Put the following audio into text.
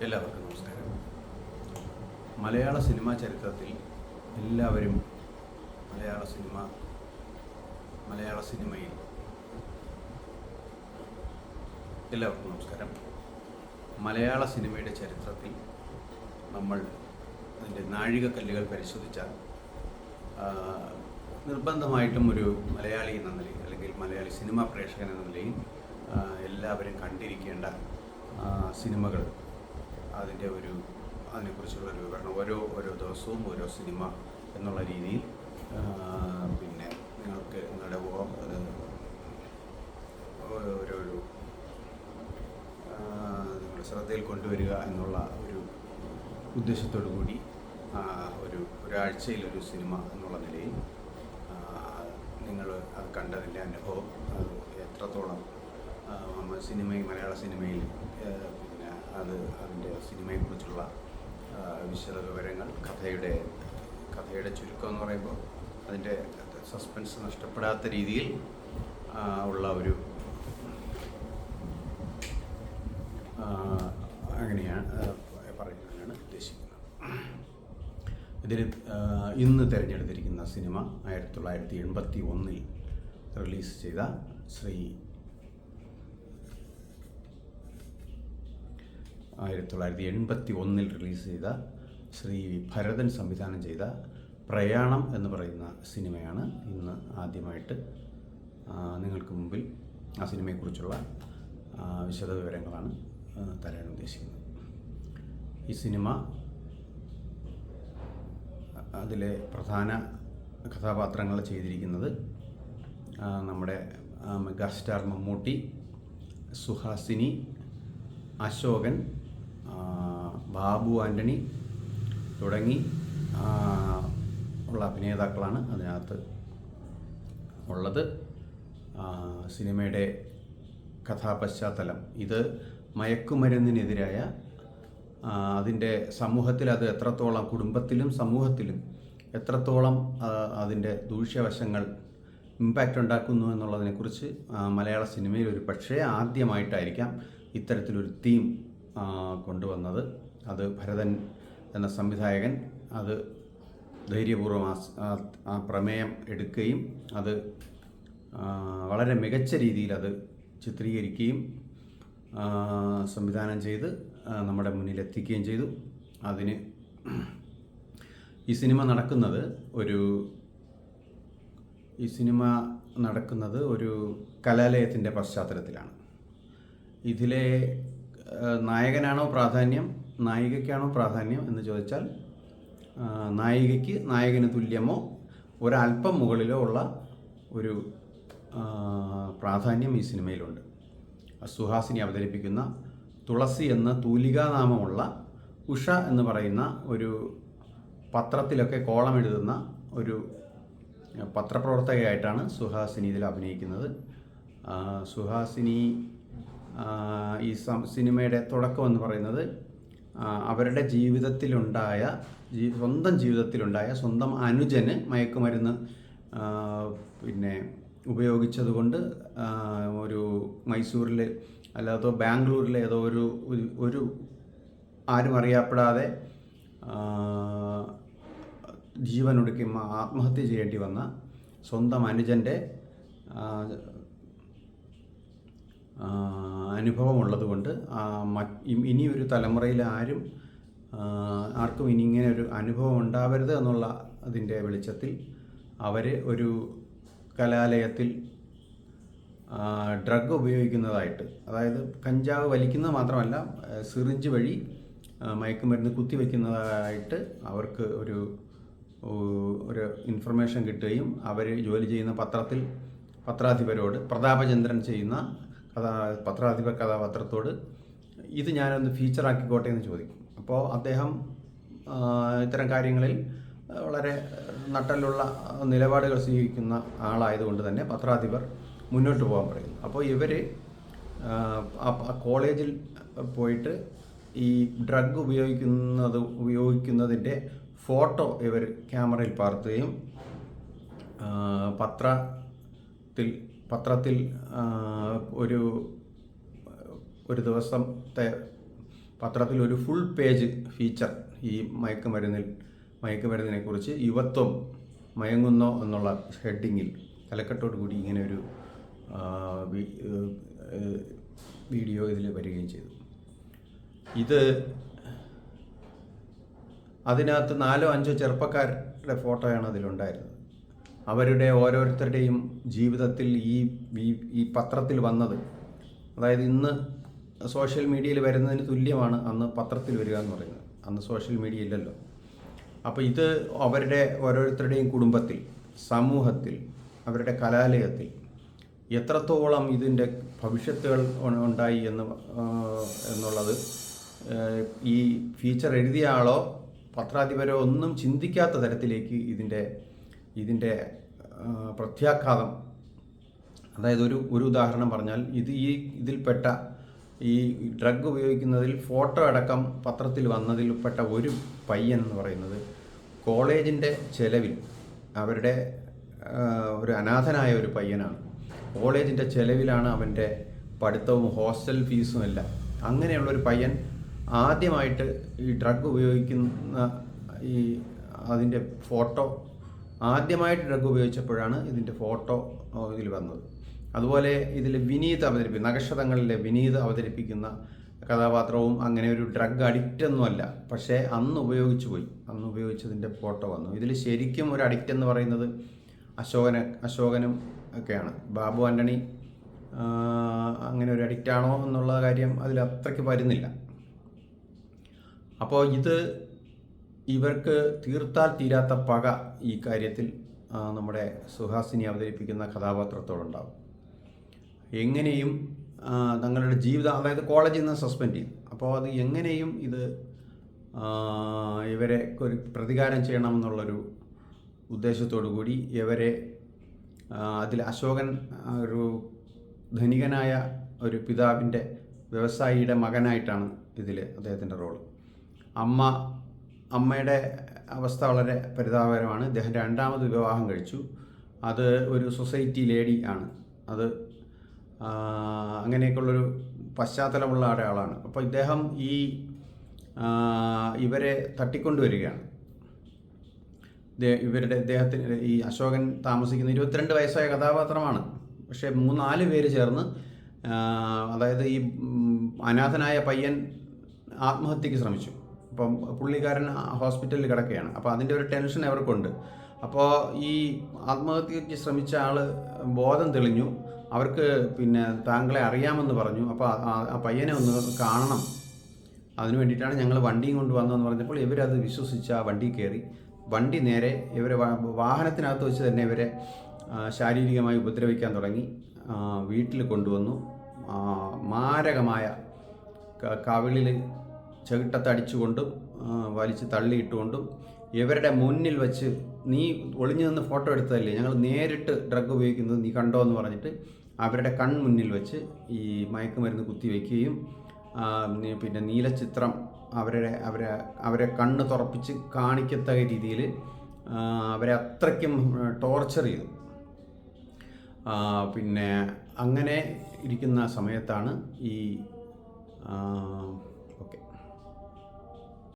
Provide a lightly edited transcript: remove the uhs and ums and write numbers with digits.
എല്ലാവർക്കും നമസ്കാരം. മലയാള സിനിമാ ചരിത്രത്തിൽ എല്ലാവരും മലയാള സിനിമയിൽ എല്ലാവർക്കും നമസ്കാരം. മലയാള സിനിമയുടെ ചരിത്രത്തിൽ നമ്മൾ അതിൻ്റെ നാഴികക്കല്ലുകൾ പരിശോധിച്ചാൽ നിർബന്ധമായിട്ടും ഒരു മലയാളി എന്ന നിലയിൽ അല്ലെങ്കിൽ മലയാളി സിനിമാ പ്രേക്ഷകൻ എന്ന നിലയിൽ എല്ലാവരും കണ്ടിരിക്കേണ്ട സിനിമകൾ അതിനെക്കുറിച്ചുള്ള ഒരു വിവരണം ഓരോ ദിവസവും ഓരോ സിനിമ എന്നുള്ള രീതിയിൽ പിന്നെ നിങ്ങൾക്ക് നിങ്ങളുടെ നിങ്ങളുടെ ശ്രദ്ധയിൽ കൊണ്ടുവരിക എന്നുള്ള ഒരു ഉദ്ദേശത്തോടു കൂടി ഒരാഴ്ചയിലൊരു സിനിമ എന്നുള്ള നിലയിൽ നിങ്ങൾ അത് കണ്ടതിൻ്റെ അനുഭവം എത്രത്തോളം മലയാള സിനിമയിൽ പിന്നെ അതിൻ്റെ സിനിമയെക്കുറിച്ചുള്ള വിശദ വിവരങ്ങൾ കഥയുടെ ചുരുക്കം എന്ന് പറയുമ്പോൾ അതിൻ്റെ സസ്പെൻസ് നഷ്ടപ്പെടാത്ത രീതിയിൽ ഉള്ള ഒരു അങ്ങനെയാണ് പറയുന്നതിനാണ് ഉദ്ദേശിക്കുന്നത്. ഇതിന് ഇന്ന് തിരഞ്ഞെടുത്തിരിക്കുന്ന സിനിമ 1981 റിലീസ് ചെയ്ത 1981 റിലീസ് ചെയ്ത ശ്രീ ഭരതൻ സംവിധാനം ചെയ്ത പ്രയാണം എന്ന് പറയുന്ന സിനിമയാണ് ഇന്ന് ആദ്യമായിട്ട് നിങ്ങൾക്ക് മുമ്പിൽ ആ സിനിമയെക്കുറിച്ചുള്ള വിശദ വിവരങ്ങളാണ് തരാൻ ഉദ്ദേശിക്കുന്നത്. ഈ സിനിമ അതിലെ പ്രധാന കഥാപാത്രങ്ങൾ ചെയ്തിരിക്കുന്നത് നമ്മുടെ മെഗാസ്റ്റാർ മമ്മൂട്ടി, സുഹാസിനി, അശോകൻ, ബാബു ആൻ്റണി തുടങ്ങി ഉള്ള അഭിനേതാക്കളാണ് അതിനകത്ത് ഉള്ളത്. സിനിമയുടെ കഥാപശ്ചാത്തലം ഇത് മയക്കുമരുന്നിനെതിരായ അതിൻ്റെ സമൂഹത്തിൽ അത് എത്രത്തോളം കുടുംബത്തിലും സമൂഹത്തിലും എത്രത്തോളം അതിൻ്റെ ദൂഷ്യവശങ്ങൾ ഇമ്പാക്റ്റ് ഉണ്ടാക്കുന്നു എന്നുള്ളതിനെക്കുറിച്ച് മലയാള സിനിമയിൽ ഒരു പക്ഷേ ആദ്യമായിട്ടായിരിക്കാം ഇത്തരത്തിലൊരു തീം കൊണ്ടുവന്നത്. അത് ഭരതൻ എന്ന സംവിധായകൻ അത് ധൈര്യപൂർവ്വം ആ പ്രമേയം എടുക്കുകയും അത് വളരെ മികച്ച രീതിയിൽ അത് ചിത്രീകരിക്കുകയും സംവിധാനം ചെയ്ത് നമ്മുടെ മുന്നിൽ എത്തിക്കുകയും ചെയ്തു. അതിന് ഈ സിനിമ നടക്കുന്നത് ഒരു കലാലയത്തിൻ്റെ പശ്ചാത്തലത്തിലാണ്. ഇതിലെ നായകനാണോ പ്രാധാന്യം നായികയ്ക്കാണോ പ്രാധാന്യം എന്ന് ചോദിച്ചാൽ നായികയ്ക്ക് നായകന് തുല്യമോ ഒരല്പം മുകളിലോ ഉള്ള ഒരു പ്രാധാന്യം ഈ സിനിമയിലുണ്ട്. സുഹാസിനി അവതരിപ്പിക്കുന്ന തുളസി എന്ന തൂലികാനാമമുള്ള ഉഷ എന്ന് പറയുന്ന ഒരു പത്രത്തിലൊക്കെ കോളം എഴുതുന്ന ഒരു പത്രപ്രവർത്തകയായിട്ടാണ് സുഹാസിനി ഇതിൽ അഭിനയിക്കുന്നത്. സുഹാസിനി ഈ സിനിമയുടെ തുടക്കം എന്ന് പറയുന്നത് അവരുടെ സ്വന്തം അനുജന് മയക്കുമരുന്ന് പിന്നെ ഉപയോഗിച്ചതുകൊണ്ട് ഒരു മൈസൂരിൽ അല്ലാതെ ബാംഗ്ലൂരിലെ ഏതോ ഒരു ആരും അറിയപ്പെടാതെ ജീവനൊടുക്കി ആത്മഹത്യ ചെയ്യേണ്ടി വന്ന സ്വന്തം അനുജൻ്റെ അനുഭവമുള്ളതുകൊണ്ട് ഇനിയൊരു തലമുറയിൽ ആർക്കും ഇനി ഇങ്ങനെ ഒരു അനുഭവം ഉണ്ടാവരുത് എന്നുള്ള അതിൻ്റെ വെളിച്ചത്തിൽ അവർ ഒരു കലാലയത്തിൽ ഡ്രഗ് ഉപയോഗിക്കുന്നതായിട്ട്, അതായത് കഞ്ചാവ് വലിക്കുന്നത് മാത്രമല്ല സിറിഞ്ച് വഴി മയക്കുമരുന്ന് കുത്തിവെക്കുന്നതായിട്ട് അവർക്ക് ഒരു ഇൻഫർമേഷൻ കിട്ടുകയും അവർ ജോലി ചെയ്യുന്ന പത്രാധിപരോട് പ്രതാപചന്ദ്രൻ ചെയ്യുന്ന പത്രാധിപ കഥാപാത്രത്തോട് ഇത് ഞാനൊന്ന് ഫീച്ചറാക്കിക്കോട്ടെ എന്ന് ചോദിക്കും. അപ്പോൾ അദ്ദേഹം ഇത്തരം കാര്യങ്ങളിൽ വളരെ നട്ടലുള്ള നിലപാടുകൾ സ്വീകരിക്കുന്ന ആളായതുകൊണ്ട് തന്നെ പത്രാധിപർ മുന്നോട്ട് പോകാൻ പറയുന്നു. അപ്പോൾ ഇവർ കോളേജിൽ പോയിട്ട് ഈ ഡ്രഗ് ഉപയോഗിക്കുന്നതിൻ്റെ ഫോട്ടോ ഇവർ ക്യാമറയിൽ പകർത്തുകയും പത്രത്തിൽ ഒരു ദിവസത്തെ പത്രത്തിൽ ഒരു ഫുൾ പേജ് ഫീച്ചർ ഈ മയക്കുമരുന്നിനെ കുറിച്ച് യുവത്വം മയങ്ങുന്നോ എന്നുള്ള ഹെഡിങ്ങിൽ തലക്കെട്ടോട് കൂടി ഇങ്ങനെ ഒരു വീഡിയോ ഇതിൽ വരികയും ചെയ്തു. ഇത് അതിനകത്ത് 4-5 ചെറുപ്പക്കാരുടെ ഫോട്ടോയാണ് അതിലുണ്ടായിരുന്നത്. അവരുടെ ഓരോരുത്തരുടെയും ജീവിതത്തിൽ ഈ പത്രത്തിൽ വന്നത്, അതായത് ഇന്ന് സോഷ്യൽ മീഡിയയിൽ വരുന്നതിന് തുല്യമാണ് അന്ന് പത്രത്തിൽ വരിക എന്ന് പറയുന്നത്. അന്ന് സോഷ്യൽ മീഡിയ ഇല്ലല്ലോ. അപ്പോൾ ഇത് അവരുടെ ഓരോരുത്തരുടെയും കുടുംബത്തിൽ, സമൂഹത്തിൽ, അവരുടെ കലാലയത്തിൽ എത്രത്തോളം ഇതിൻ്റെ ഭവിഷ്യത്തുകൾ ഉണ്ടായി എന്നുള്ളത് ഈ ഫീച്ചർ എഴുതിയ ആളോ പത്രാധിപരോ ഒന്നും ചിന്തിക്കാത്ത തരത്തിലേക്ക് ഇതിൻ്റെ പ്രത്യാഘാതം. അതായത് ഒരു ഉദാഹരണം പറഞ്ഞാൽ, ഇതിൽപ്പെട്ട ഈ ഡ്രഗ് ഉപയോഗിക്കുന്നതിൽ ഫോട്ടോ അടക്കം പത്രത്തിൽ വന്നതിൽപ്പെട്ട ഒരു പയ്യൻ എന്ന് പറയുന്നത് കോളേജിൻ്റെ ചെലവിൽ, അവരുടെ ഒരു അനാഥനായ ഒരു പയ്യനാണ്. കോളേജിൻ്റെ ചെലവിലാണ് അവൻ്റെ പഠിത്തവും ഹോസ്റ്റൽ ഫീസും എല്ലാം. അങ്ങനെയുള്ളൊരു പയ്യൻ ആദ്യമായിട്ട് ഈ ഡ്രഗ് ഉപയോഗിക്കുന്ന അതിൻ്റെ ഫോട്ടോ ആദ്യമായിട്ട് ഡ്രഗ് ഉപയോഗിച്ചപ്പോഴാണ് ഇതിൻ്റെ ഫോട്ടോ ഇതിൽ വന്നത്. അതുപോലെ ഇതിൽ നഗക്ഷതങ്ങളിലെ വിനീത് അവതരിപ്പിക്കുന്ന കഥാപാത്രവും അങ്ങനെ ഒരു ഡ്രഗ് അഡിക്റ്റ് ഒന്നുമല്ല, പക്ഷേ അന്ന് ഉപയോഗിച്ചതിൻ്റെ ഫോട്ടോ വന്നു. ഇതിൽ ശരിക്കും ഒരു അഡിക്റ്റ് എന്ന് പറയുന്നത് അശോകനും ഒക്കെയാണ്. ബാബു ആൻ്റണി അങ്ങനെ ഒരു അഡിക്റ്റാണോ എന്നുള്ള കാര്യം അതിൽ അത്രയ്ക്ക് വരുന്നില്ല. അപ്പോൾ ഇവർക്ക് തീർത്താൽ തീരാത്ത പക ഈ കാര്യത്തിൽ നമ്മുടെ സുഹാസിനി അവതരിപ്പിക്കുന്ന കഥാപാത്രത്തോടുണ്ടാകും. എങ്ങനെയും തങ്ങളുടെ ജീവിതം, അതായത് കോളേജിൽ നിന്ന് സസ്പെൻഡ് ചെയ്തു. അപ്പോൾ അത് എങ്ങനെയും ഇവരെ ഒരു പ്രതികാരം ചെയ്യണമെന്നുള്ളൊരു ഉദ്ദേശത്തോടു കൂടി ഇവരെ അതിൽ അശോകൻ ഒരു ധനികനായ ഒരു പിതാവിൻ്റെ വ്യവസായിയുടെ മകനായിട്ടാണ് ഇതിൽ അദ്ദേഹത്തിൻ്റെ റോള്. അമ്മയുടെ അവസ്ഥ വളരെ പരിതാപകരമാണ്. ഇദ്ദേഹം 2ാമത് വിവാഹം കഴിച്ചു. അത് ഒരു സൊസൈറ്റി ലേഡി ആണ്. അത് അങ്ങനെയൊക്കെയുള്ളൊരു പശ്ചാത്തലമുള്ള ഒരാളാണ്. അപ്പോൾ ഇദ്ദേഹം ഇവരെ തട്ടിക്കൊണ്ടുവരികയാണ്. ഇദ്ദേഹത്തിന് ഈ അശോകൻ താമസിക്കുന്ന 22 വയസ്സായ കഥാപാത്രമാണ്. പക്ഷേ 3-4 പേര് ചേർന്ന്, അതായത് ഈ അനാഥനായ പയ്യൻ ആത്മഹത്യക്ക് ശ്രമിച്ചു. അപ്പം പുള്ളിക്കാരൻ ഹോസ്പിറ്റലിൽ കിടക്കുകയാണ്. അപ്പോൾ അതിൻ്റെ ഒരു ടെൻഷൻ അവർക്കുണ്ട്. അപ്പോൾ ഈ ആത്മഹത്യക്ക് ശ്രമിച്ച ആൾ ബോധം തെളിഞ്ഞു. അവർക്ക് താങ്കളെ അറിയാമെന്ന് പറഞ്ഞു. അപ്പോൾ ആ പയ്യനെ ഒന്ന് കാണണം, അതിനു വേണ്ടിയിട്ടാണ് ഞങ്ങൾ വണ്ടിയും കൊണ്ട് വന്നതെന്ന് പറഞ്ഞപ്പോൾ ഇവരത് വിശ്വസിച്ച് ആ വണ്ടി കയറി. വണ്ടി നേരെ ഇവരെ വാഹനത്തിനകത്ത് വെച്ച് തന്നെ ഇവരെ ശാരീരികമായി ഉപദ്രവിക്കാൻ തുടങ്ങി. വീട്ടിൽ കൊണ്ടുവന്നു. മാരകമായ കവിളിൽ ചെകിട്ടത്തടിച്ചുകൊണ്ടും വലിച്ച് തള്ളിയിട്ടുകൊണ്ടും ഇവരുടെ മുന്നിൽ വെച്ച്, നീ ഒളിഞ്ഞു നിന്ന് ഫോട്ടോ എടുത്തതല്ലേ, ഞങ്ങൾ നേരിട്ട് ഡ്രഗ് ഉപയോഗിക്കുന്നത് നീ കണ്ടോ എന്ന് പറഞ്ഞിട്ട് അവരുടെ കൺമുന്നിൽ വെച്ച് ഈ മയക്കുമരുന്ന് കുത്തിവെക്കുകയും നീലച്ചിത്രം അവരെ കണ്ണ് തുറപ്പിച്ച് കാണിക്കത്തക്ക രീതിയിൽ അവരെ അത്രയ്ക്കും ടോർച്ചർ ചെയ്തു. അങ്ങനെ ഇരിക്കുന്ന സമയത്താണ് ഈ